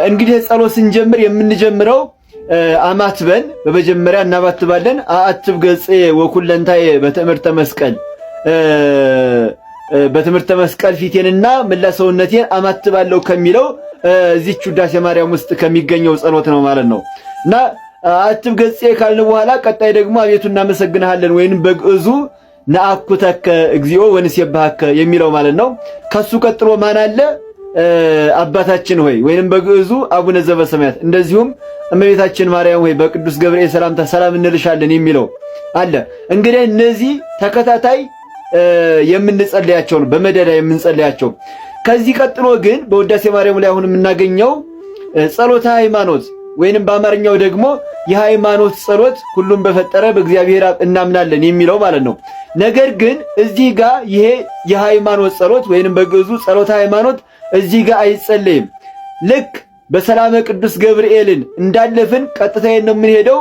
እንግዲህ ጸሎት ስንጀምር የምንጀምረው አማትበን በመጀመሪያ እናባትባለን። አአትብ ገጼ ወኩለንታዬ በትምህርተ መስቀል ፊቴንና መላ ሰውነቴን አማትባለሁ ከሚለው እዚች ውዳሴ ማርያም ውስጥ ከሚገኘው ጸሎት ነው ማለት ነው። እና አአትብ ገጼ ካልን በኋላ ቀጣይ ደግሞ አቤቱ እናመሰግንሃለን ወይንም በግዕዙ ነአኩተከ እግዚኦ ወንሴብሐከ የሚለው ማለት ነው። ከሱ ቀጥሎ ማን አለ? አባታችን ሆይ ወይንም በግዕዙ አቡነ ዘበሰማያት፣ እንደዚሁም እመቤታችን ማርያም ሆይ በቅዱስ ገብርኤል ሰላምታ ሰላም እንልሻለን የሚለው አለ። እንግዲህ እነዚህ ተከታታይ የምንጸልያቸው ነው፣ በመደዳ የምንጸልያቸው። ከዚህ ቀጥሎ ግን በውዳሴ ማርያም ላይ አሁን የምናገኘው ጸሎተ ሃይማኖት ወይንም በአማርኛው ደግሞ የሃይማኖት ጸሎት ሁሉም በፈጠረ በእግዚአብሔር እናምናለን የሚለው ማለት ነው። ነገር ግን እዚህ ጋር ይሄ የሃይማኖት ጸሎት ወይንም በግዕዙ ጸሎተ ሃይማኖት እዚህ ጋር አይጸለይም። ልክ በሰላመ ቅዱስ ገብርኤልን እንዳለፍን ቀጥታ ነው የምንሄደው።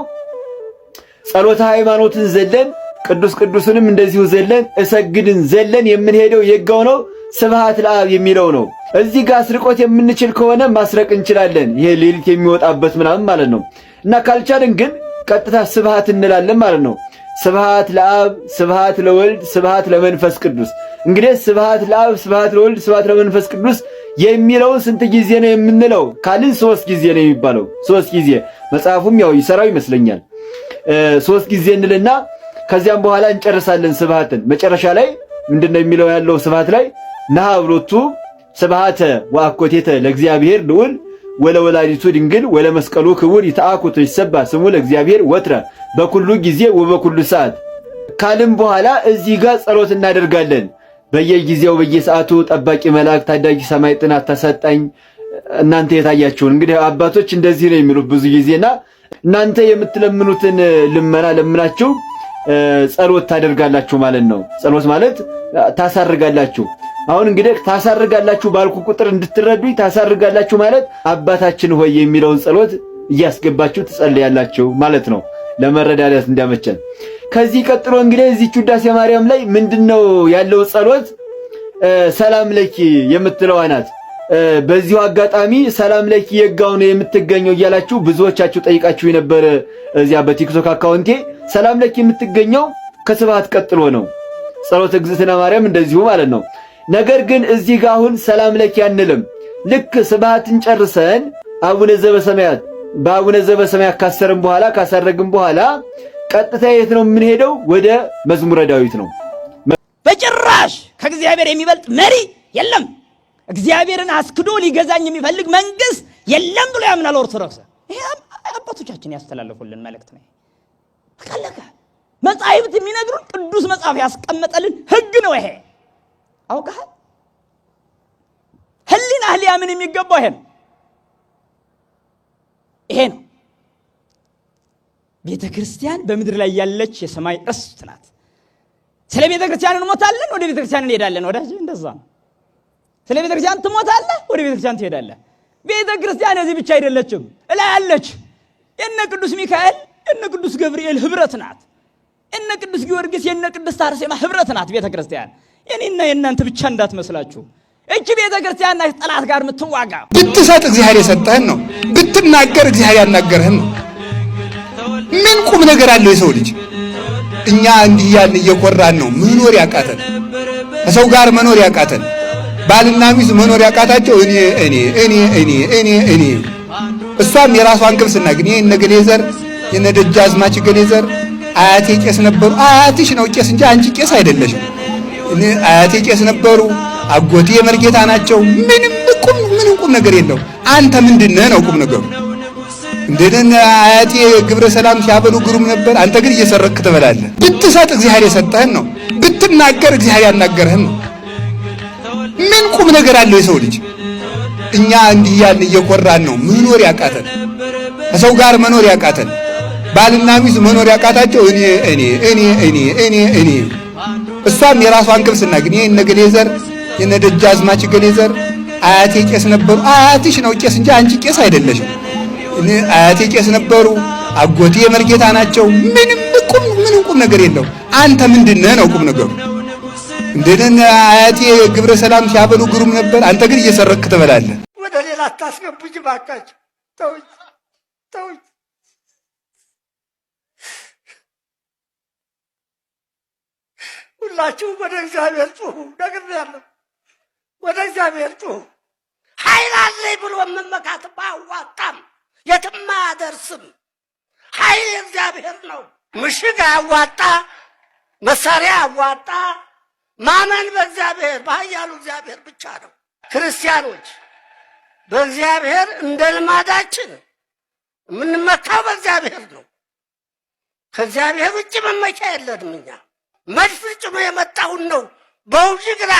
ጸሎተ ሃይማኖትን ዘለን ቅዱስ ቅዱስንም እንደዚሁ ዘለን እሰግድን ዘለን የምንሄደው የጋው ነው ስብሐት ለአብ የሚለው ነው። እዚህ ጋር ስርቆት የምንችል ከሆነ ማስረቅ እንችላለን፣ ይሄ ሌሊት የሚወጣበት ምናምን ማለት ነው። እና ካልቻልን ግን ቀጥታ ስብሐት እንላለን ማለት ነው። ስብሐት ለአብ፣ ስብሐት ለወልድ፣ ስብሐት ለመንፈስ ቅዱስ። እንግዲህ ስብሐት ለአብ፣ ስብሐት ለወልድ፣ ስብሐት ለመንፈስ ቅዱስ የሚለውን ስንት ጊዜ ነው የምንለው ካልን 3 ጊዜ ነው የሚባለው። 3 ጊዜ መጽሐፉም ያው ይሰራው ይመስለኛል። 3 ጊዜ እንልና ከዚያም በኋላ እንጨርሳለን ስብሐትን። መጨረሻ ላይ ምንድነው የሚለው ያለው ስብሐት ላይ ነሃብሎቱ ስብሐተ ወአኮቴተ ለእግዚአብሔር ልዑል ወለወላዲቱ ድንግል ወለመስቀሉ ክቡር ይተአኩቱ ይሰባ ስሙ ለእግዚአብሔር ወትረ በኩሉ ጊዜ ወበኩሉ ሰዓት ካልን በኋላ እዚህ ጋር ጸሎት እናደርጋለን። በየጊዜው በየሰዓቱ ጠባቂ መልአክ ታዳጊ ሰማይ ጥናት ተሰጣኝ። እናንተ የታያችሁን እንግዲህ አባቶች እንደዚህ ነው የሚሉት ብዙ ጊዜና እናንተ የምትለምኑትን ልመና ለምናችሁ ጸሎት ታደርጋላችሁ ማለት ነው። ጸሎት ማለት ታሳርጋላችሁ። አሁን እንግዲህ ታሳርጋላችሁ ባልኩ ቁጥር እንድትረዱኝ ታሳርጋላችሁ ማለት አባታችን ሆይ የሚለውን ጸሎት እያስገባችሁ ትጸልያላችሁ ማለት ነው፣ ለመረዳዳት እንዲያመቸን። ከዚህ ቀጥሎ እንግዲህ እዚች ውዳሴ ማርያም ላይ ምንድነው ያለው ጸሎት? ሰላም ለኪ የምትለዋ ናት። በዚሁ አጋጣሚ ሰላም ለኪ የጋው ነው የምትገኘው እያላችሁ ብዙዎቻችሁ ጠይቃችሁ የነበረ እዚያ በቲክቶክ አካውንቴ ሰላም ለኪ የምትገኘው ከስብሐት ቀጥሎ ነው። ጸሎተ እግዝእትነ ማርያም እንደዚሁ ማለት ነው። ነገር ግን እዚህ ጋር አሁን ሰላም ለኪ አንልም። ልክ ስብሐትን ጨርሰን አቡነ ዘበሰማያት በአቡነ ዘበሰማያት ካሰርን በኋላ ካሳረግን በኋላ ቀጥታ የት ነው የምንሄደው? ወደ መዝሙረ ዳዊት ነው። በጭራሽ ከእግዚአብሔር የሚበልጥ መሪ የለም። እግዚአብሔርን አስክዶ ሊገዛኝ የሚፈልግ መንግስት የለም ብሎ ያምናል ኦርቶዶክስ። ይሄ አባቶቻችን ያስተላለፉልን መልእክት ነው። በቃለካ መጻሕፍት የሚነግሩን ቅዱስ መጽሐፍ ያስቀመጠልን ህግ ነው። ይሄ አውቀሃል? ህሊና ሊያምን የሚገባው ይሄ ነው። ቤተ ክርስቲያን በምድር ላይ ያለች የሰማይ ርስት ናት። ስለ ቤተ ክርስቲያን እንሞታለን፣ ወደ ቤተ ክርስቲያን እንሄዳለን። ወዳጅ እንደዛ ነው። ስለ ቤተ ክርስቲያን ትሞታለህ፣ ወደ ቤተ ክርስቲያን ትሄዳለህ። ቤተ ክርስቲያን እዚህ ብቻ አይደለችም፣ እላይ አለች። የነ ቅዱስ ሚካኤል የነ ቅዱስ ገብርኤል ህብረት ናት። የነ ቅዱስ ጊዮርጊስ የነ ቅድስት አርሴማ ህብረት ናት ቤተ ክርስቲያን። የኔና የናንተ ብቻ እንዳትመስላችሁ። እቺ ቤተ ክርስቲያን ናት ጠላት ጋር የምትዋጋ። ብትሰጥ እግዚአብሔር የሰጠህን ነው፣ ብትናገር እግዚአብሔር ያናገርህን ነው። ምን ቁም ነገር አለው የሰው ልጅ? እኛ እንዲህ ያልን እየኮራን ነው መኖር ያቃተን፣ ከሰው ጋር መኖር ያቃተን፣ ባልና ሚስት መኖር ያቃታቸው እኔ እሷም የራሷን ቅብስና ግን የነ ገሌ ዘር የነ ደጃዝማች ገሌ ዘር አያቴ ቄስ ነበሩ። አያትሽ ነው ቄስ እንጂ አንቺ ቄስ አይደለሽም። አያቴ ቄስ ነበሩ፣ አጎቴ የመርጌታ ናቸው። ምንም ቁም ነገር የለው። አንተ ምንድነህ ነው ቁም ነገሩ? እንደነ አያቴ ግብረ ሰላም ሲያበሉ ግሩም ነበር። አንተ ግን እየሰረክ ትበላለህ። ብትሰጥ እግዚአብሔር የሰጠህን ነው፣ ብትናገር እግዚአብሔር ያናገርህን ነው። ምን ቁም ነገር አለው የሰው ልጅ? እኛ እንዲህ ያልን እየኮራን ነው መኖር ያቃተን፣ ከሰው ጋር መኖር ያቃተን፣ ባልና ሚስት መኖር ያቃታቸው እኔ እሷም የራሷን ቅብስና ግን የነ ገሌ ዘር የነ ደጃዝማች ገሌ ዘር አያቴ ቄስ ነበሩ። አያትሽ ነው ቄስ እንጂ አንቺ ቄስ አይደለሽም። አያቴ ቄስ ነበሩ፣ አጎቴ የመርጌታ ናቸው። ምንም ቁም ነገር የለው። አንተ ምንድነህ ነው ቁም ነገሩ? እንደነ አያቴ ግብረ ሰላም ሲያበሉ ግሩም ነበር። አንተ ግን እየሰረክ ትበላለህ። ወደ ሌላ አታስገቡኝ ባካችሁ። ተውኝ ተውኝ። ሁላችሁ ወደ እግዚአብሔር ጩሁ። ነግሬያለሁ። ወደ እግዚአብሔር ጩሁ። ኃይል አለኝ ብሎ መመካት አያዋጣም፣ የትም አያደርስም። ኃይል የእግዚአብሔር ነው። ምሽግ አያዋጣ፣ መሳሪያ አያዋጣ። ማመን በእግዚአብሔር በኃያሉ እግዚአብሔር ብቻ ነው። ክርስቲያኖች በእግዚአብሔር እንደ ልማዳችን የምንመካው በእግዚአብሔር ነው። ከእግዚአብሔር ውጭ መመኪያ የለንም። እኛ መድፍ ጭኖ የመጣውን ነው በውዥግራ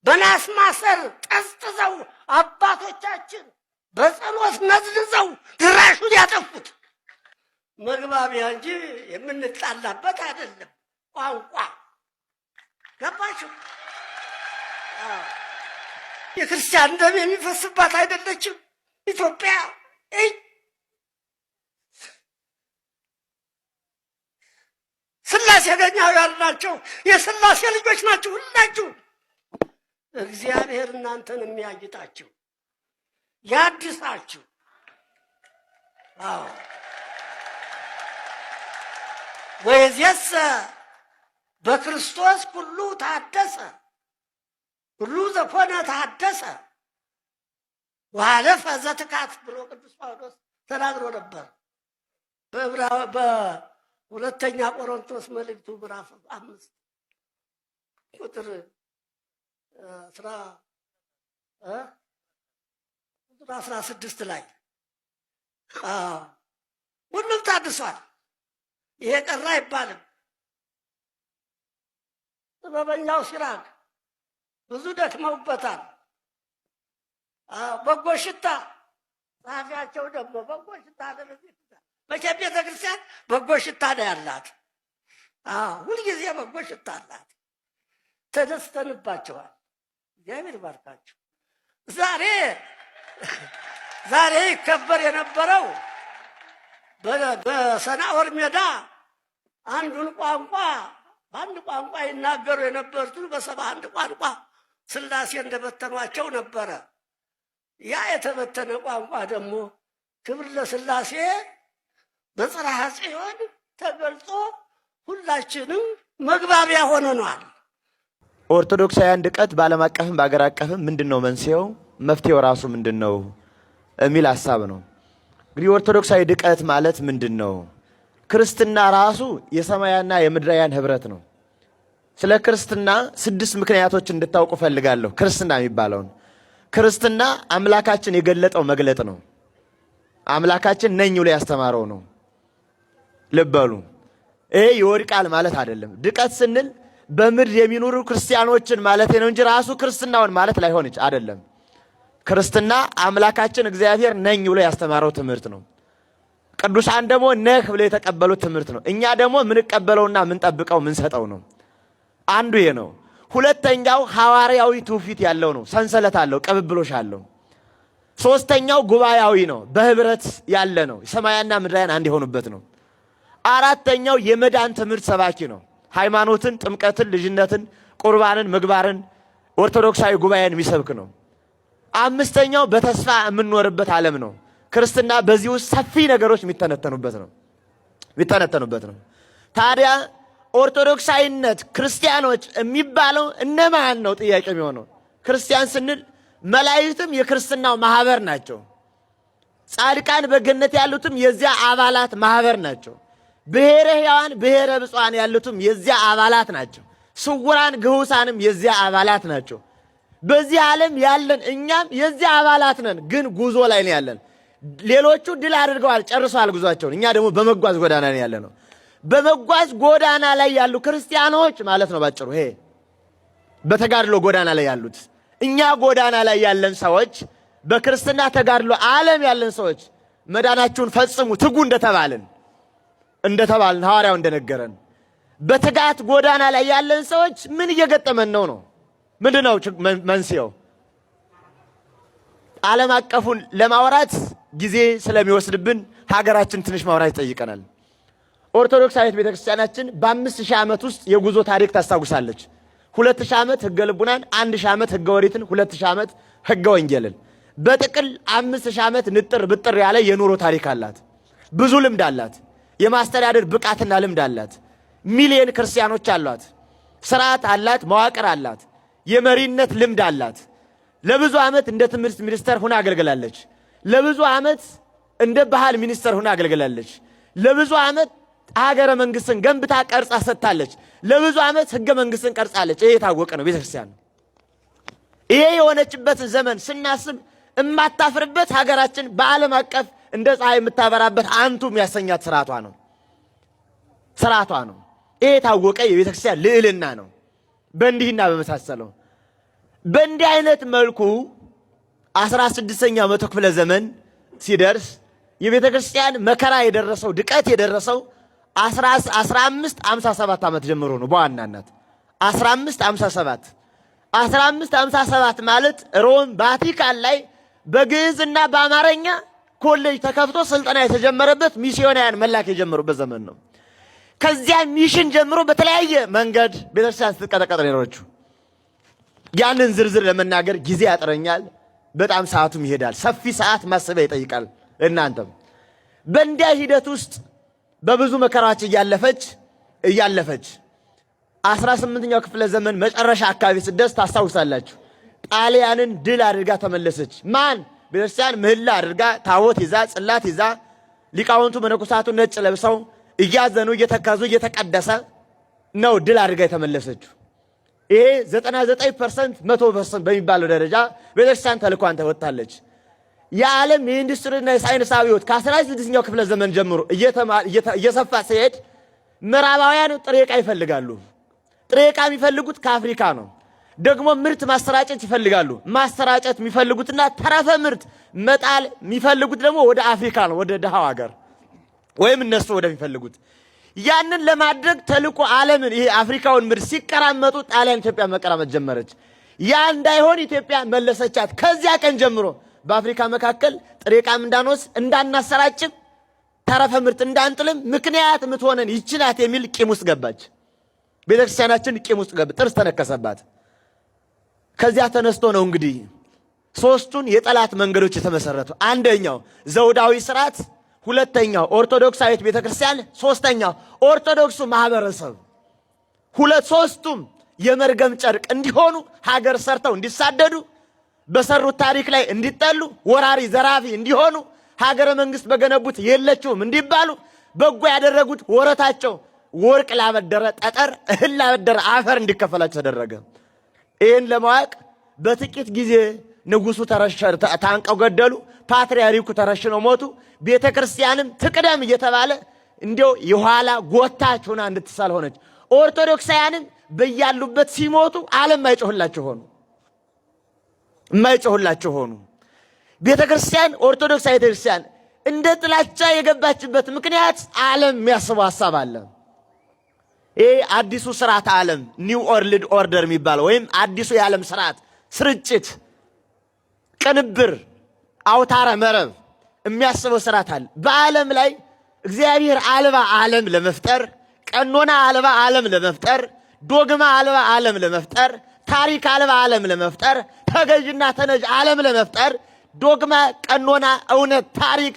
በናስ ማሰር ጠስጥዘው አባቶቻችን በጸሎት ነዝንዘው ድራሹን ያጠፉት። መግባቢያ እንጂ የምንጣላበት አይደለም። ቋንቋ ገባችሁ? የክርስቲያን ደም የሚፈስባት አይደለችም ኢትዮጵያ። ስላሴ ገኛውያን ናቸው። የስላሴ ልጆች ናቸው ሁላችሁ። እግዚአብሔር እናንተን የሚያጌጣችሁ ያድሳችሁ። ወይዚየሰ በክርስቶስ ሁሉ ታደሰ፣ ሁሉ ዘኮነ ታደሰ ወሀለፈ ዘትካት ብሎ ቅዱስ ጳውሎስ ተናግሮ ነበር በሁለተኛ ቆሮንቶስ መልእክቱ ምዕራፍ 5 ቁጥር 16 ላይ ሁሉም ታድሷል። ይሄ ቀረ አይባልም። ጥበበኛው ሲራክ ብዙ ደክመውበታል። በጎ ሽታ ጸሐፊያቸው ደግሞ በጎ ሽታ መቼም ቤተ ክርስቲያን በጎ ሽታ ነው ያላት። ሁልጊዜ በጎ ሽታ አላት። ተደስተንባቸዋል። እግዚአብሔር ይባርካቸው። ዛሬ ይከበር የነበረው በሰናዖር ሜዳ አንዱን ቋንቋ በአንድ ቋንቋ ይናገሩ የነበሩትን በ71 ቋንቋ ስላሴ እንደበተኗቸው ነበረ። ያ የተበተነ ቋንቋ ደግሞ ክብር ለስላሴ በጽርሐ ጽዮን ተገልጾ ሁላችንም መግባቢያ ሆነናል። ኦርቶዶክሳውያን ድቀት በዓለም አቀፍም በአገር አቀፍም ምንድነው መንስኤው? መፍትሄው ራሱ ምንድነው የሚል ሐሳብ ነው። እንግዲህ ኦርቶዶክሳዊ ድቀት ማለት ምንድነው? ክርስትና ራሱ የሰማያና የምድራውያን ህብረት ነው። ስለ ክርስትና 6 ምክንያቶች እንድታውቁ ፈልጋለሁ። ክርስትና የሚባለውን ክርስትና አምላካችን የገለጠው መግለጥ ነው። አምላካችን ነኝ ብሎ ያስተማረው ነው። ልበሉ። ይሄ ይወድቃል ማለት አይደለም። ድቀት ስንል በምድር የሚኖሩ ክርስቲያኖችን ማለት ነው እንጂ ራሱ ክርስትናውን ማለት ላይሆን አይደለም። ክርስትና አምላካችን እግዚአብሔር ነኝ ብሎ ያስተማረው ትምህርት ነው። ቅዱሳን ደግሞ ነህ ብሎ የተቀበሉት ትምህርት ነው። እኛ ደግሞ ምንቀበለውና ምንጠብቀው ምንሰጠው ነው። አንዱ ይሄ ነው። ሁለተኛው ሐዋርያዊ ትውፊት ያለው ነው። ሰንሰለት አለው፣ ቅብብሎሽ አለው። ሶስተኛው ጉባኤያዊ ነው። በህብረት ያለ ነው። ሰማያና ምድራውያን አንድ የሆኑበት ነው። አራተኛው የመዳን ትምህርት ሰባኪ ነው። ሃይማኖትን፣ ጥምቀትን፣ ልጅነትን፣ ቁርባንን፣ ምግባርን፣ ኦርቶዶክሳዊ ጉባኤን የሚሰብክ ነው። አምስተኛው በተስፋ የምንኖርበት ዓለም ነው። ክርስትና በዚህ ውስጥ ሰፊ ነገሮች የሚተነተኑበት ነው። ታዲያ ኦርቶዶክሳዊነት ክርስቲያኖች የሚባለው እነማን ነው? ጥያቄ የሚሆነው ክርስቲያን ስንል መላእክትም የክርስትናው ማህበር ናቸው። ጻድቃን በገነት ያሉትም የዚያ አባላት ማህበር ናቸው። ብሔረ ሕያዋን ብሔረ ብፁዓን ያሉትም የዚያ አባላት ናቸው። ስውራን ግሁሳንም የዚያ አባላት ናቸው። በዚህ ዓለም ያለን እኛም የዚያ አባላት ነን፣ ግን ጉዞ ላይ ነው ያለን። ሌሎቹ ድል አድርገዋል፣ ጨርሰዋል ጉዟቸውን። እኛ ደግሞ በመጓዝ ጎዳና ላይ ያለ ነው። በመጓዝ ጎዳና ላይ ያሉ ክርስቲያኖች ማለት ነው ባጭሩ። ይሄ በተጋድሎ ጎዳና ላይ ያሉት እኛ ጎዳና ላይ ያለን ሰዎች፣ በክርስትና ተጋድሎ ዓለም ያለን ሰዎች መዳናችሁን ፈጽሙ ትጉ እንደተባልን ሐዋርያው እንደነገረን በትጋት ጎዳና ላይ ያለን ሰዎች ምን እየገጠመን ነው? ምንድነው መንስኤው? ዓለም አቀፉን ለማውራት ጊዜ ስለሚወስድብን ሀገራችን ትንሽ ማውራት ይጠይቀናል። ኦርቶዶክሳዊት ቤተክርስቲያናችን በ5000 ዓመት ውስጥ የጉዞ ታሪክ ታስታውሳለች። 2000 ዓመት ሕገ ልቡናን፣ 1000 ዓመት ሕገ ወሪትን፣ 2000 ዓመት ሕገ ወንጌልን። በጥቅል 5000 ዓመት ንጥር ብጥር ያለ የኑሮ ታሪክ አላት። ብዙ ልምድ አላት። የማስተዳደር ብቃትና ልምድ አላት። ሚሊዮን ክርስቲያኖች አሏት። ስርዓት አላት። መዋቅር አላት። የመሪነት ልምድ አላት። ለብዙ ዓመት እንደ ትምህርት ሚኒስተር ሆና አገልግላለች። ለብዙ ዓመት እንደ ባህል ሚኒስተር ሆና አገልግላለች። ለብዙ ዓመት ሀገረ መንግስትን ገንብታ ቀርጻ ሰጥታለች። ለብዙ ዓመት ህገ መንግስትን ቀርጻለች። ይሄ የታወቀ ነው ቤተክርስቲያን። ይሄ የሆነችበትን ዘመን ስናስብ እማታፍርበት ሀገራችን በዓለም አቀፍ እንደ ፀሐይ የምታበራበት አንቱ የሚያሰኛት ስርዓቷ ነው። ይሄ የታወቀ የቤተክርስቲያን ልዕልና ነው። በእንዲህና በመሳሰለው በእንዲህ አይነት መልኩ 16ኛው መቶ ክፍለ ዘመን ሲደርስ የቤተክርስቲያን መከራ የደረሰው ድቀት የደረሰው 1557 ዓመት ጀምሮ ነው። በዋናነት 1557 ማለት ሮም ቫቲካን ላይ በግዕዝና በአማርኛ ኮሌጅ ተከፍቶ ስልጠና የተጀመረበት ሚስዮናውያን መላክ የጀመሩበት ዘመን ነው። ከዚያ ሚሽን ጀምሮ በተለያየ መንገድ ቤተክርስቲያን ስትቀጠቀጥ ነው የኖረችው። ያንን ዝርዝር ለመናገር ጊዜ ያጥረኛል። በጣም ሰዓቱም ይሄዳል። ሰፊ ሰዓት ማሰቢያ ይጠይቃል። እናንተም በእንዲያ ሂደት ውስጥ በብዙ መከራዎች እያለፈች 18ኛው ክፍለ ዘመን መጨረሻ አካባቢ ስደርስ ታስታውሳላችሁ። ጣሊያንን ድል አድርጋ ተመለሰች። ማን? ቤተክርስቲያን ምህላ አድርጋ ታቦት ይዛ ጽላት ይዛ ሊቃውንቱ መነኮሳቱ ነጭ ለብሰው እያዘኑ እየተካዙ እየተቀደሰ ነው ድል አድርጋ የተመለሰችው። ይሄ 99% 100% በሚባለው ደረጃ ቤተክርስቲያን ተልኳን ተወጣለች። የዓለም የኢንዱስትሪና የሳይንስ አብዮት ከ16ኛው ክፍለ ዘመን ጀምሮ እየሰፋ ሲሄድ ምዕራባውያን ጥሬ ዕቃ ይፈልጋሉ። ጥሬ ዕቃ የሚፈልጉት ከአፍሪካ ነው። ደግሞ ምርት ማሰራጨት ይፈልጋሉ። ማሰራጨት የሚፈልጉትና ተረፈ ምርት መጣል የሚፈልጉት ደግሞ ወደ አፍሪካ ነው፣ ወደ ደሃው ሀገር ወይም እነሱ ወደሚፈልጉት። ያንን ለማድረግ ተልቆ ዓለምን ይሄ አፍሪካውን ምድር ሲቀራመጡ ጣሊያን ኢትዮጵያ መቀራመጥ ጀመረች። ያ እንዳይሆን ኢትዮጵያ መለሰቻት። ከዚያ ቀን ጀምሮ በአፍሪካ መካከል ጥሬ ዕቃም እንዳንወስድ እንዳናሰራጭም ተረፈ ምርት እንዳንጥልም ምክንያት የምትሆነን ይህች ናት የሚል ቂም ውስጥ ገባች። ቤተክርስቲያናችን ቂም ውስጥ ገባ፣ ጥርስ ተነከሰባት። ከዚያ ተነስቶ ነው እንግዲህ ሶስቱን የጠላት መንገዶች የተመሰረቱ። አንደኛው ዘውዳዊ ስርዓት፣ ሁለተኛው ኦርቶዶክሳዊት ቤተክርስቲያን፣ ሶስተኛው ኦርቶዶክሱ ማህበረሰብ። ሶስቱም የመርገም ጨርቅ እንዲሆኑ፣ ሀገር ሰርተው እንዲሳደዱ፣ በሰሩት ታሪክ ላይ እንዲጠሉ፣ ወራሪ ዘራፊ እንዲሆኑ፣ ሀገረ መንግስት በገነቡት የለችውም እንዲባሉ፣ በጎ ያደረጉት ወረታቸው ወርቅ ላበደረ ጠጠር፣ እህል ላበደረ አፈር እንዲከፈላቸው ተደረገ። ይህን ለማወቅ በጥቂት ጊዜ ንጉሱ ታንቀው ገደሉ። ፓትርያርኩ ተረሽነው ሞቱ። ቤተ ክርስቲያንም ትቅደም እየተባለ እንዲያው የኋላ ጎታች ሆና እንድትሳል ሆነች። ኦርቶዶክሳውያንም በያሉበት ሲሞቱ ዓለም የማይጮህላቸው ሆኑ። ቤተ ክርስቲያን ኦርቶዶክሳዊ ቤተ ክርስቲያን እንደ ጥላቻ የገባችበት ምክንያት ዓለም የሚያስበው ሐሳብ አለ። ይሄ አዲሱ ስርዓት ዓለም ኒው ወርልድ ኦርደር የሚባለው ወይም አዲሱ የዓለም ስርዓት ስርጭት፣ ቅንብር፣ አውታረ መረብ የሚያስበው ስርዓት አለ። በዓለም ላይ እግዚአብሔር አልባ ዓለም ለመፍጠር፣ ቀኖና አልባ ዓለም ለመፍጠር፣ ዶግማ አልባ ዓለም ለመፍጠር፣ ታሪክ አልባ ዓለም ለመፍጠር፣ ተገዥና ተነጅ ዓለም ለመፍጠር ዶግማ፣ ቀኖና፣ እውነት፣ ታሪክ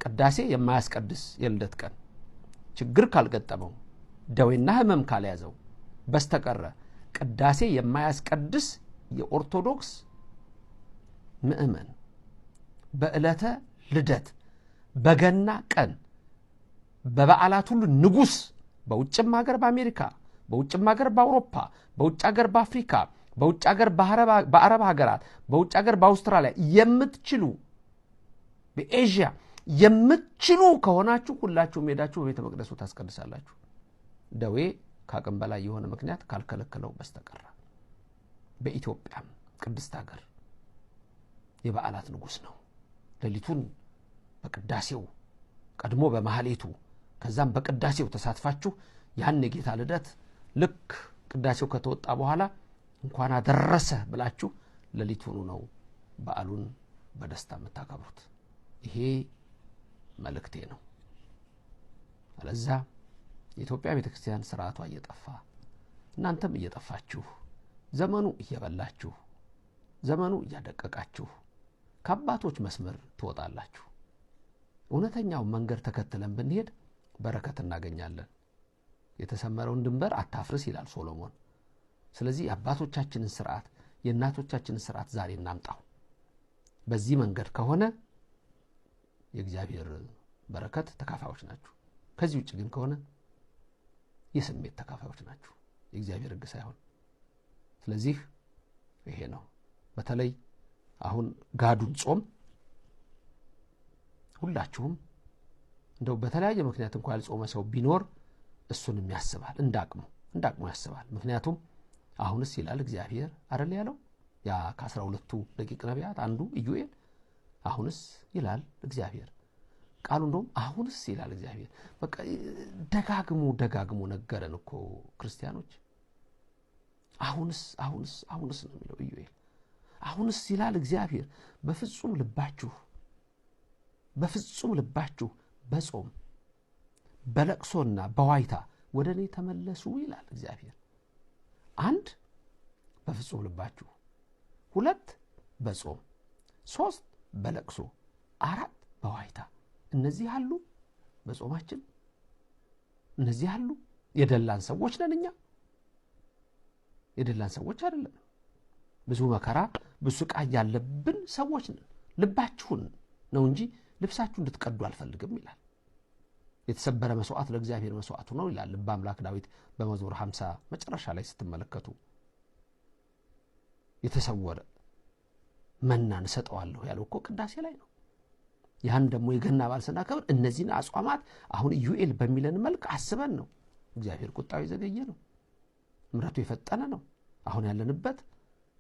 ቅዳሴ የማያስቀድስ የልደት ቀን ችግር ካልገጠመው ደዌና ህመም ካልያዘው በስተቀረ ቅዳሴ የማያስቀድስ የኦርቶዶክስ ምእመን በዕለተ ልደት፣ በገና ቀን፣ በበዓላት ሁሉ ንጉስ፣ በውጭም ሀገር በአሜሪካ፣ በውጭም ሀገር በአውሮፓ፣ በውጭ ሀገር በአፍሪካ፣ በውጭ ሀገር በአረብ ሀገራት፣ በውጭ ሀገር በአውስትራሊያ የምትችሉ በኤዥያ የምትችሉ ከሆናችሁ ሁላችሁም ሄዳችሁ በቤተ መቅደሱ ታስቀድሳላችሁ። ደዌ ከአቅም በላይ የሆነ ምክንያት ካልከለከለው በስተቀር በኢትዮጵያም ቅድስት ሀገር የበዓላት ንጉስ ነው። ሌሊቱን በቅዳሴው ቀድሞ በማህሌቱ ከዛም በቅዳሴው ተሳትፋችሁ ያን የጌታ ልደት ልክ ቅዳሴው ከተወጣ በኋላ እንኳን አደረሰ ብላችሁ ሌሊቱን ነው በዓሉን በደስታ የምታከብሩት። ይሄ መልእክቴ ነው። አለዛ የኢትዮጵያ ቤተክርስቲያን ስርዓቷ እየጠፋ እናንተም እየጠፋችሁ ዘመኑ እየበላችሁ ዘመኑ እያደቀቃችሁ ከአባቶች መስመር ትወጣላችሁ። እውነተኛው መንገድ ተከትለን ብንሄድ በረከት እናገኛለን። የተሰመረውን ድንበር አታፍርስ ይላል ሶሎሞን። ስለዚህ የአባቶቻችንን ስርዓት የእናቶቻችንን ስርዓት ዛሬ እናምጣው። በዚህ መንገድ ከሆነ የእግዚአብሔር በረከት ተካፋዮች ናችሁ። ከዚህ ውጭ ግን ከሆነ የስሜት ተካፋዮች ናችሁ፣ የእግዚአብሔር ሕግ ሳይሆን። ስለዚህ ይሄ ነው። በተለይ አሁን ጋዱን ጾም ሁላችሁም እንደው በተለያየ ምክንያት እንኳን ያልጾመ ሰው ቢኖር እሱንም ያስባል፣ እንዳቅሙ ያስባል። ምክንያቱም አሁንስ ይላል እግዚአብሔር አይደል ያለው ያ ከ12ቱ ደቂቅ ነቢያት አንዱ ኢዩኤል አሁንስ ይላል እግዚአብሔር። ቃሉ እንደውም አሁንስ ይላል እግዚአብሔር። በቃ ደጋግሞ ነገረን እኮ ክርስቲያኖች። አሁንስ ነው የሚለው ኢዩኤል። አሁንስ ይላል እግዚአብሔር በፍጹም ልባችሁ በጾም በለቅሶና በዋይታ ወደ እኔ ተመለሱ ይላል እግዚአብሔር። 1 በፍጹም ልባችሁ፣ 2 በጾም፣ 3 በለቅሶ፣ 4 በዋይታ። እነዚህ አሉ በጾማችን፣ እነዚህ አሉ። የደላን ሰዎች ነን እኛ፣ የደላን ሰዎች አይደለም። ብዙ መከራ ብዙ ቃይ ያለብን ሰዎች ነን። ልባችሁን ነው እንጂ ልብሳችሁ እንድትቀዱ አልፈልግም ይላል። የተሰበረ መስዋዕት ለእግዚአብሔር መስዋዕቱ ነው ይላል ልበ አምላክ ዳዊት በመዝሙር 50 መጨረሻ ላይ ስትመለከቱ። የተሰወረ መናን ሰጠዋለሁ ያለው እኮ ቅዳሴ ላይ ነው። ያን ደግሞ የገና በዓል ስናከብር እነዚህን አጽዋማት አሁን ኢዩኤል በሚለን መልክ አስበን ነው። እግዚአብሔር ቁጣው የዘገየ ነው፣ ምሕረቱ የፈጠነ ነው። አሁን ያለንበት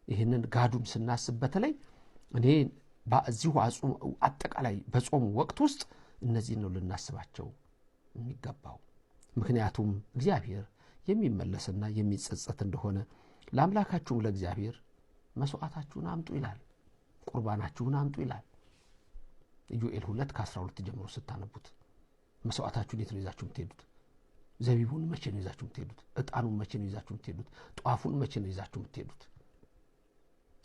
ይህንን ጋዱን ስናስብ በተለይ እኔ በዚሁ አጠቃላይ በጾሙ ወቅት ውስጥ እነዚህን ነው ልናስባቸው የሚገባው። ምክንያቱም እግዚአብሔር የሚመለስና የሚጸጸት እንደሆነ ለአምላካችሁም ለእግዚአብሔር መስዋዕታችሁን አምጡ ይላል፣ ቁርባናችሁን አምጡ ይላል። ኢዩኤል 2:12 ጀምሮ ስታነቡት መስዋዕታችሁን የት ነው ይዛችሁ የምትሄዱት? ዘቢቡን መቼ ነው ይዛችሁ የምትሄዱት? ዕጣኑን መቼ ነው ይዛችሁ የምትሄዱት? ጧፉን መቼ ነው ይዛችሁ የምትሄዱት?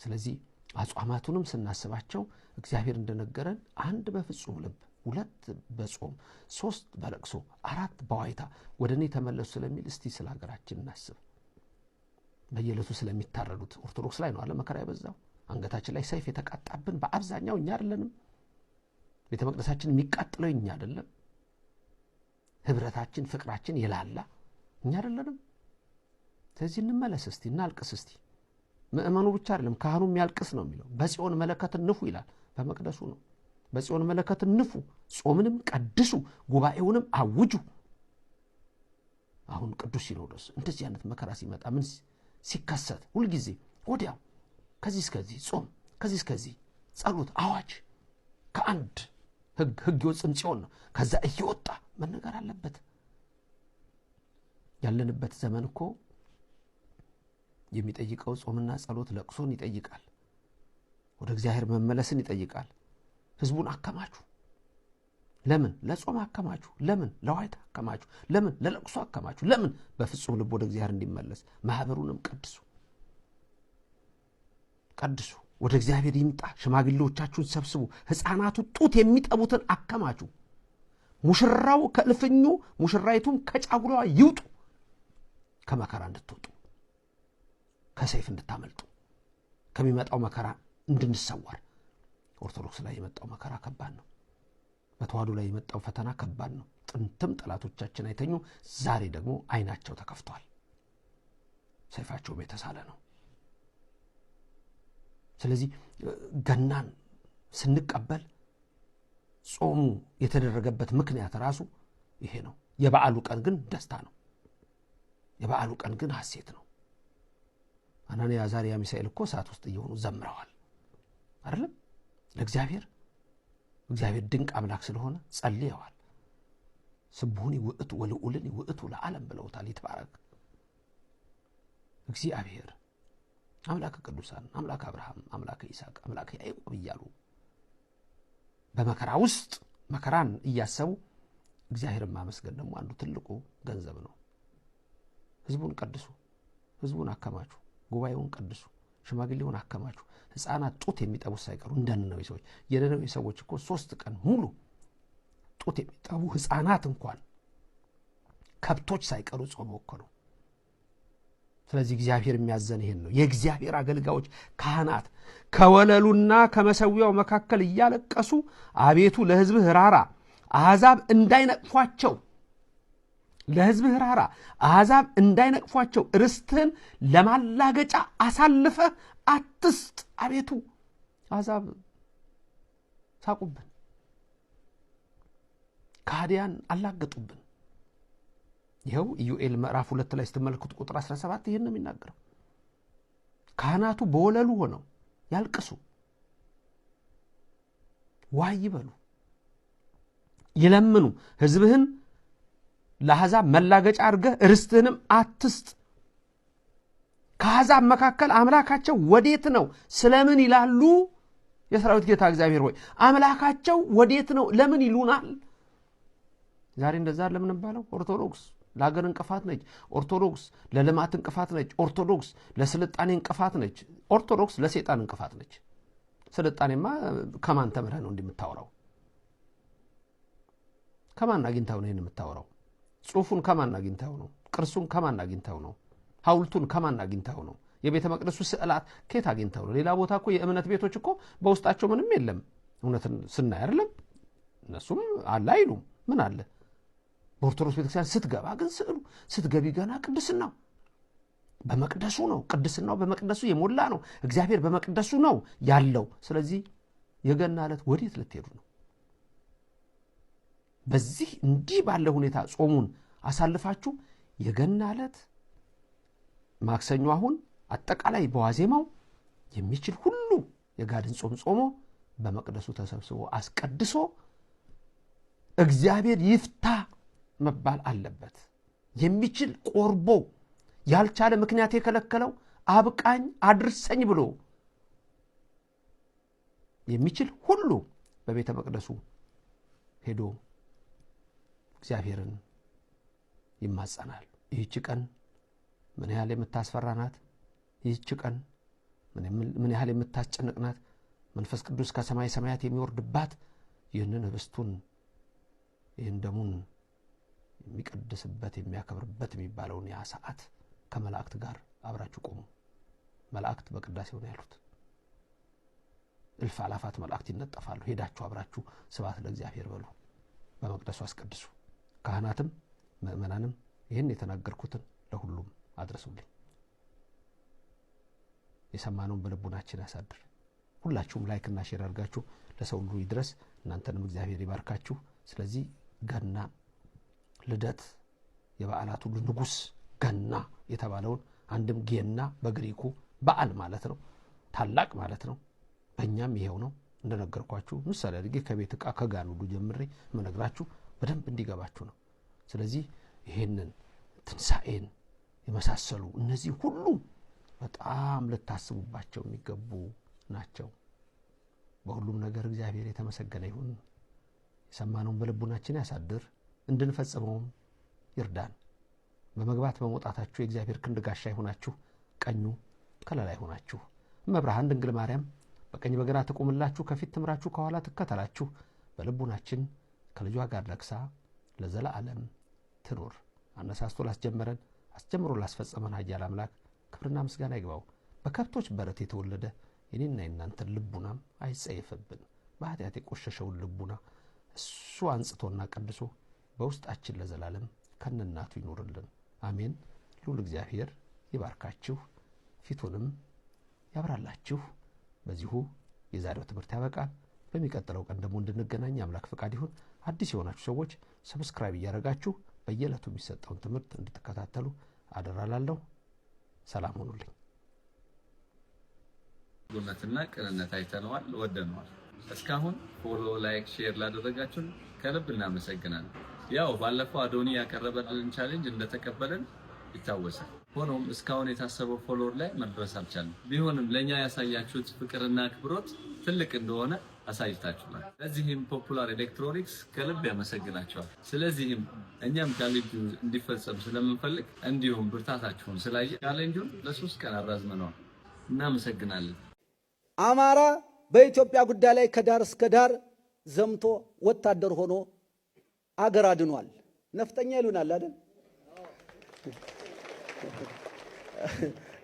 ስለዚህ አጽዋማቱንም ስናስባቸው እግዚአብሔር እንደነገረን 1 በፍጹም ልብ፣ 2 በጾም፣ 3 በለቅሶ፣ 4 በዋይታ ወደ እኔ ተመለሱ ስለሚል እስቲ ስለ ሀገራችን እናስብ። በየዕለቱ ስለሚታረዱት ኦርቶዶክስ ላይ ነው አለ መከራ የበዛው። አንገታችን ላይ ሰይፍ የተቃጣብን በአብዛኛው እኛ አይደለንም። ቤተ መቅደሳችን የሚቃጥለው እኛ አይደለም። ህብረታችን ፍቅራችን የላላ እኛ አይደለንም። ስለዚህ እንመለስ እስቲ፣ እናልቅስ እስቲ። ምእመኑ ብቻ አይደለም ካህኑም ያልቅስ ነው የሚለው። በጽዮን መለከትን ንፉ ይላል፣ በመቅደሱ ነው። በጽዮን መለከትን ንፉ፣ ጾምንም ቀድሱ፣ ጉባኤውንም አውጁ። አሁን ቅዱስ ሲኖዶስ እንደዚህ አይነት መከራ ሲመጣ ምን ሲከሰት ሁልጊዜ ወዲያው ከዚህ እስከዚህ ጾም፣ ከዚህ እስከዚህ ጸሎት፣ አዋጅ ከአንድ ህግ ይወጽም ጽዮን ነው። ከዛ እየወጣ መነገር አለበት። ያለንበት ዘመን እኮ የሚጠይቀው ጾምና ጸሎት ለቅሶን ይጠይቃል። ወደ እግዚአብሔር መመለስን ይጠይቃል። ህዝቡን አከማቹ። ለምን? ለጾም አከማቹ። ለምን? ለዋይታ አከማቹ። ለምን? ለለቅሶ አከማቹ። ለምን? በፍጹም ልብ ወደ እግዚአብሔር እንዲመለስ። ማህበሩንም ቀድሱ። ወደ እግዚአብሔር ይምጣ። ሽማግሌዎቻችሁን ሰብስቡ። ህፃናቱ ጡት የሚጠቡትን አከማቹ። ሙሽራው ከእልፍኙ ሙሽራይቱም ከጫጉላዋ ይውጡ። ከመከራ እንድትወጡ፣ ከሰይፍ እንድታመልጡ፣ ከሚመጣው መከራ እንድንሰወር። ኦርቶዶክስ ላይ የመጣው መከራ ከባድ ነው። በተዋህዶ ላይ የመጣው ፈተና ከባድ ነው። ጥንትም ጠላቶቻችን አይተኙ፣ ዛሬ ደግሞ አይናቸው ተከፍቷል፣ ሰይፋቸውም የተሳለ ነው። ስለዚህ ገናን ስንቀበል ጾሙ የተደረገበት ምክንያት ራሱ ይሄ ነው። የበዓሉ ቀን ግን ደስታ ነው። የበዓሉ ቀን ግን ሐሴት ነው። አናንያ አዛርያ ሚሳኤል እኮ እሳት ውስጥ እየሆኑ ዘምረዋል አይደለም? ለእግዚአብሔር እግዚአብሔር ድንቅ አምላክ ስለሆነ ጸልየዋል። ስቡኒ ውእቱ ወልዑልኒ ውእቱ ለዓለም ብለውታል። ይትባረክ እግዚአብሔር አምላከ ቅዱሳን፣ አምላከ አብርሃም፣ አምላከ ይስሐቅ፣ አምላከ ያዕቆብ እያሉ በመከራ ውስጥ መከራን እያሰቡ እግዚአብሔርን ማመስገን ደግሞ አንዱ ትልቁ ገንዘብ ነው። ህዝቡን ቀድሱ፣ ህዝቡን አከማቹ፣ ጉባኤውን ቀድሱ፣ ሽማግሌውን አከማቹ። ሕፃናት ጡት የሚጠቡ ሳይቀሩ እንደነነዌ ሰዎች የነነዌ ሰዎች እኮ 3 ቀን ሙሉ ጡት የሚጠቡ ሕፃናት እንኳን ከብቶች ሳይቀሩ ጾመው እኮ ነው። ስለዚህ እግዚአብሔር የሚያዘን ይሄን ነው። የእግዚአብሔር አገልጋዮች ካህናት ከወለሉና ከመሰዊያው መካከል እያለቀሱ አቤቱ ለሕዝብህ ራራ፣ አሕዛብ እንዳይነቅፏቸው፣ ለሕዝብህ ራራ፣ አሕዛብ እንዳይነቅፏቸው፣ ርስትህን ለማላገጫ አሳልፈህ አትስጥ። አቤቱ አሕዛብ ሳቁብን፣ ከሃዲያን አላገጡብን። ይኸው ኢዩኤል ምዕራፍ 2 ላይ ስትመለከቱ ቁጥር 17 ይህን ነው የሚናገረው። ካህናቱ በወለሉ ሆነው ያልቅሱ፣ ዋይ ይበሉ፣ ይለምኑ። ሕዝብህን ለአሕዛብ መላገጫ አድርገህ ርስትህንም አትስጥ። ከአሕዛብ መካከል አምላካቸው ወዴት ነው ስለምን ይላሉ? የሰራዊት ጌታ እግዚአብሔር ሆይ አምላካቸው ወዴት ነው ለምን ይሉናል? ዛሬ እንደዛ ለምን ባለው? ኦርቶዶክስ ለሀገር እንቅፋት ነች። ኦርቶዶክስ ለልማት እንቅፋት ነች። ኦርቶዶክስ ለስልጣኔ እንቅፋት ነች። ኦርቶዶክስ ለሰይጣን እንቅፋት ነች። ስልጣኔማ ከማን ተምረህ ነው እንደምታወራው? ከማን አግኝተው ነው የምታወራው? ጽሑፉን ከማን አግኝተው ነው? ቅርሱን ከማን አግኝተው ነው? ሐውልቱን ከማን አግኝተው ነው? የቤተ መቅደሱ ስዕላት ከየት አግኝተው ነው? ሌላ ቦታ እኮ የእምነት ቤቶች እኮ በውስጣቸው ምንም የለም። እውነትን ስናይ አይደለም እነሱም አለ አይሉም። ምን አለ? በኦርቶዶክስ ቤተክርስቲያን ስትገባ ግን ስዕሉ ስትገቢ ገና ቅድስናው በመቅደሱ ነው። ቅድስናው በመቅደሱ የሞላ ነው። እግዚአብሔር በመቅደሱ ነው ያለው። ስለዚህ የገና ዕለት ወዴት ልትሄዱ ነው? በዚህ እንዲህ ባለ ሁኔታ ጾሙን አሳልፋችሁ የገና ዕለት ማክሰኞ አሁን አጠቃላይ በዋዜማው የሚችል ሁሉ የጋድን ጾም ጾሞ በመቅደሱ ተሰብስቦ አስቀድሶ እግዚአብሔር ይፍታ መባል አለበት። የሚችል ቆርቦ ያልቻለ ምክንያት የከለከለው አብቃኝ አድርሰኝ ብሎ የሚችል ሁሉ በቤተ መቅደሱ ሄዶ እግዚአብሔርን ይማጸናል። ይህች ቀን ምን ያህል የምታስፈራ ናት! ይህች ቀን ምን ያህል የምታስጨንቅ ናት! መንፈስ ቅዱስ ከሰማይ ሰማያት የሚወርድባት ይህንን ህብስቱን ይህን ደሙን የሚቀድስበት የሚያከብርበት የሚባለውን ያ ሰዓት ከመላእክት ጋር አብራችሁ ቆሙ። መላእክት በቅዳሴው ነው ያሉት። እልፍ አላፋት መላእክት ይነጠፋሉ። ሄዳችሁ አብራችሁ ስብሐት ለእግዚአብሔር በሉ፣ በመቅደሱ አስቀድሱ። ካህናትም ምእመናንም ይህን የተናገርኩትን ለሁሉም አድርሱልኝ። የሰማነውን በልቡናችን ያሳድር። ሁላችሁም ላይክና ሼር አድርጋችሁ ለሰው ሁሉ ይድረስ። እናንተንም እግዚአብሔር ይባርካችሁ። ስለዚህ ገና ልደት የበዓላት ሁሉ ንጉስ ገና የተባለውን አንድም ጌና በግሪኩ በዓል ማለት ነው፣ ታላቅ ማለት ነው። በእኛም ይሄው ነው። እንደነገርኳችሁ ምሳሌ አድርጌ ከቤት ዕቃ ከጋን ሁሉ ጀምሬ መነግራችሁ በደንብ እንዲገባችሁ ነው። ስለዚህ ይሄንን ትንሣኤን የመሳሰሉ እነዚህ ሁሉ በጣም ልታስቡባቸው የሚገቡ ናቸው። በሁሉም ነገር እግዚአብሔር የተመሰገነ ይሁን። የሰማነውን በልቡናችን ያሳድር፣ እንድንፈጽመውም ይርዳን። በመግባት በመውጣታችሁ የእግዚአብሔር ክንድ ጋሻ ይሁናችሁ፣ ቀኙ ከለላ ይሁናችሁ። እመብርሃን ድንግል ማርያም በቀኝ በግራ ትቁምላችሁ፣ ከፊት ትምራችሁ፣ ከኋላ ትከተላችሁ። በልቡናችን ከልጇ ጋር ነግሳ ለዘላለም ትኑር። አነሳስቶ ላስጀመረን አስጀምሮ ላስፈጸመን ኃያል አምላክ ክብርና ምስጋና ይግባው። በከብቶች በረት የተወለደ የኔና የናንተን ልቡናም አይጸየፍብን። በኃጢአት የቆሸሸውን ልቡና እሱ አንጽቶና ቀድሶ በውስጣችን ለዘላለም ከነናቱ ይኖርልን። አሜን። ልዑል እግዚአብሔር ይባርካችሁ፣ ፊቱንም ያብራላችሁ። በዚሁ የዛሬው ትምህርት ያበቃል። በሚቀጥለው ቀን ደግሞ እንድንገናኝ አምላክ ፈቃድ ይሁን። አዲስ የሆናችሁ ሰዎች ሰብስክራይብ እያደረጋችሁ በየዕለቱ የሚሰጠውን ትምህርት እንድትከታተሉ አደራላለሁ። ሰላም ሁኑልኝ። ጉነትና ቅንነት አይተነዋል፣ ወደነዋል። እስካሁን ፎሎ፣ ላይክ፣ ሼር ላደረጋችሁን ከልብ እናመሰግናለን። ያው ባለፈው አዶኒ ያቀረበልን ቻሌንጅ እንደተቀበለን ይታወሳል። ሆኖም እስካሁን የታሰበው ፎሎወር ላይ መድረስ አልቻለም። ቢሆንም ለኛ ያሳያችሁት ፍቅርና አክብሮት ትልቅ እንደሆነ አሳይታችኋል። ለዚህም ፖፑላር ኤሌክትሮኒክስ ከልብ ያመሰግናቸዋል። ስለዚህም እኛም ቻሌንጁ እንዲፈጸም ስለምንፈልግ እንዲሁም ብርታታችሁን ስላየ ቻሌንጁን ለ3 ቀን አራዝመነዋል። እናመሰግናለን። አማራ በኢትዮጵያ ጉዳይ ላይ ከዳር እስከ ዳር ዘምቶ ወታደር ሆኖ አገር አድኗል። ነፍጠኛ ይሉናል አይደል?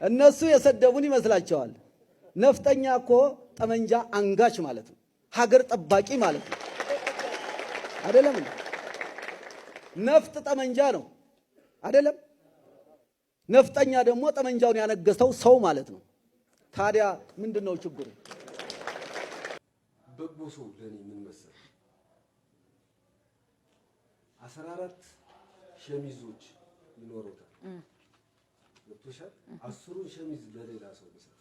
እነሱ የሰደቡን ይመስላቸዋል። ነፍጠኛ እኮ ጠመንጃ አንጋች ማለት ነው፣ ሀገር ጠባቂ ማለት ነው አይደለም? ነፍጥ ጠመንጃ ነው አይደለም? ነፍጠኛ ደግሞ ጠመንጃውን ያነገሰው ሰው ማለት ነው። ታዲያ ምንድነው ችግሩ? በጎ ሰው ለኔ ምን መሰለህ 14 ሸሚዞች ይኖሩታል። ለቶሻል 10ሩን ሸሚዝ ለሌላ ሰው ይሰጣል።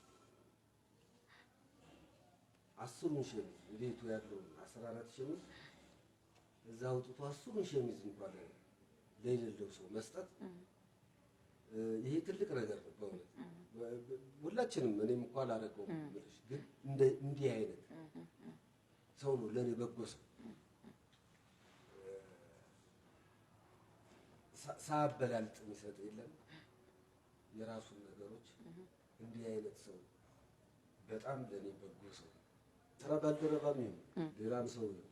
10ሩን ሸሚዝ ቤቱ ያለው 14 ሸሚዝ እዛ አውጥቶ 10ሩን ሸሚዝ እንኳን ለሌለው ሰው መስጠት ይሄ ትልቅ ነገር ነው በእውነት። ሁላችንም እኔም እንኳን አላደረገውም ብለሽ ግን እንዲህ አይነት ሰው ነው ለኔ በጎ ሰው። ሳበላልጥ የሚሰጥ የለም የራሱን ነገሮች። እንዲህ አይነት ሰው በጣም ለኔ በጎ ሰው። ስራ ባልደረባም ይሁን ሌላም ሰው ነው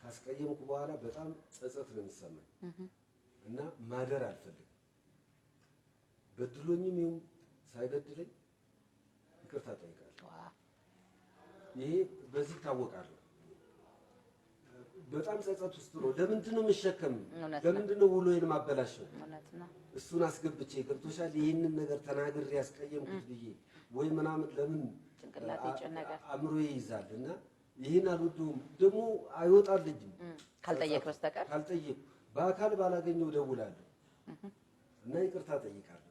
ካስቀየምኩ በኋላ በጣም ጸጸት ነው የሚሰማኝ እና ማደር አልፈልግም። በድሎኝም ይሁን ሳይበድለኝ ይቅርታ ጠይቃለሁ። ይሄ በዚህ ታወቃለሁ። በጣም ጸጸት ውስጥ ነው። ለምንድን ነው የምሸከም? ለምንድን ነው ውሎዬን ማበላሸው? እሱን አስገብቼ ገብቶሻል። ይህንን ነገር ተናግሬ ያስቀየምኩት ብዬ ወይ ምናምን ለምን አእምሮዬ ይይዛል እና ይህን አልወደውም። ደግሞ አይወጣልኝም ካልጠየቅ በስተቀር። ካልጠየቅ በአካል ባላገኘው ደውላለሁ እና ይቅርታ ጠይቃለሁ።